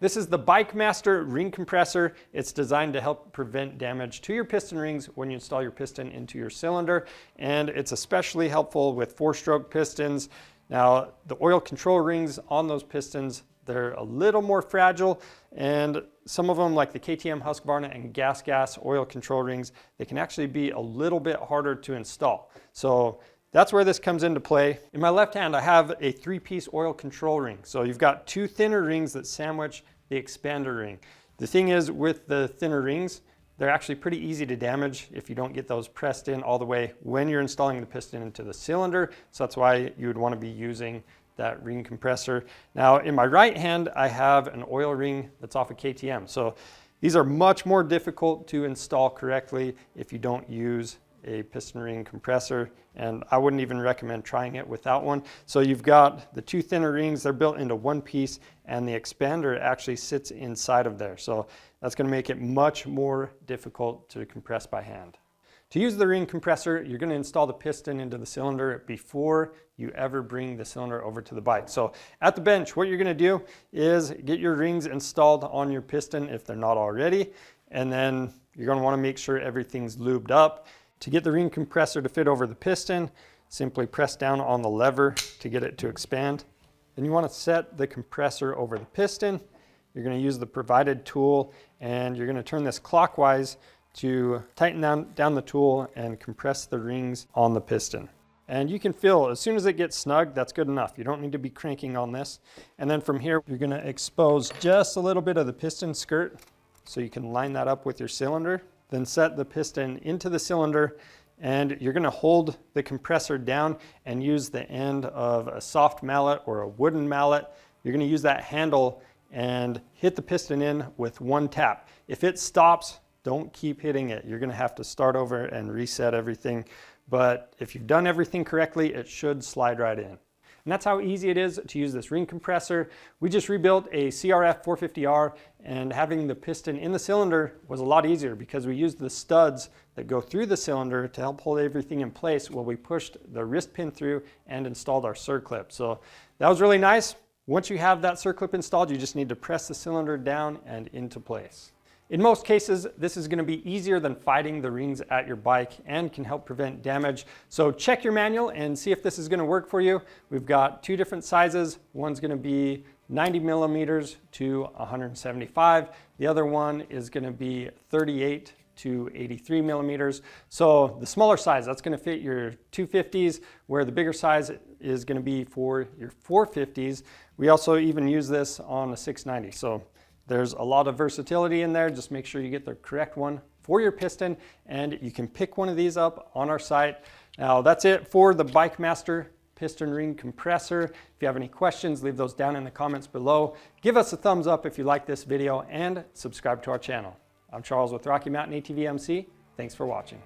This is the Bike Master ring compressor. It's designed to help prevent damage to your piston rings when you install your piston into your cylinder, and it's especially helpful with 4-stroke pistons. Now, the oil control rings on those pistons, they're a little more fragile, and some of them, like the KTM Husqvarna and Gas oil control rings, they can actually be a little bit harder to install. So that's where this comes into play. In my left hand, I have a 3-piece oil control ring. So you've got 2 thinner rings that sandwich the expander ring. The thing is, with the thinner rings, they're actually pretty easy to damage if you don't get those pressed in all the way when you're installing the piston into the cylinder. So that's why you would want to be using that ring compressor. Now, in my right hand, I have an oil ring that's off of KTM. So these are much more difficult to install correctly if you don't use a piston ring compressor, and I wouldn't even recommend trying it without one. So you've got the 2 thinner rings, they're built into one piece, and the expander actually sits inside of there. So that's going to make it much more difficult to compress by hand. To use the ring compressor, you're going to install the piston into the cylinder before you ever bring the cylinder over to the bike. So at the bench, what you're going to do is get your rings installed on your piston if they're not already, and then you're going to want to make sure everything's lubed up. To get the ring compressor to fit over the piston, simply press down on the lever to get it to expand. Then you want to set the compressor over the piston. You're going to use the provided tool, and you're going to turn this clockwise to tighten down the tool and compress the rings on the piston. And you can feel, as soon as it gets snug, that's good enough. You don't need to be cranking on this. And then from here, you're going to expose just a little bit of the piston skirt so you can line that up with your cylinder. Then set the piston into the cylinder, and you're going to hold the compressor down and use the end of a soft mallet or a wooden mallet. You're going to use that handle and hit the piston in with one tap. If it stops, don't keep hitting it. You're going to have to start over and reset everything. But if you've done everything correctly, it should slide right in. And that's how easy it is to use this ring compressor. We just rebuilt a CRF 450R, and having the piston in the cylinder was a lot easier because we used the studs that go through the cylinder to help hold everything in place while we pushed the wrist pin through and installed our circlip. So that was really nice. Once you have that circlip installed, you just need to press the cylinder down and into place. In most cases, this is going to be easier than fighting the rings at your bike and can help prevent damage. So check your manual and see if this is going to work for you. We've got 2 different sizes. One's going to be 90 millimeters to 175. The other one is going to be 38 to 83 millimeters. So the smaller size, that's going to fit your 250s, where the bigger size is going to be for your 450s. We also even use this on a 690. So there's a lot of versatility in there. Just make sure you get the correct one for your piston, and you can pick one of these up on our site. Now, that's it for the Bike Master piston ring compressor. If you have any questions, leave those down in the comments below. Give us a thumbs up if you like this video, and subscribe to our channel. I'm Charles with Rocky Mountain ATV MC. Thanks for watching.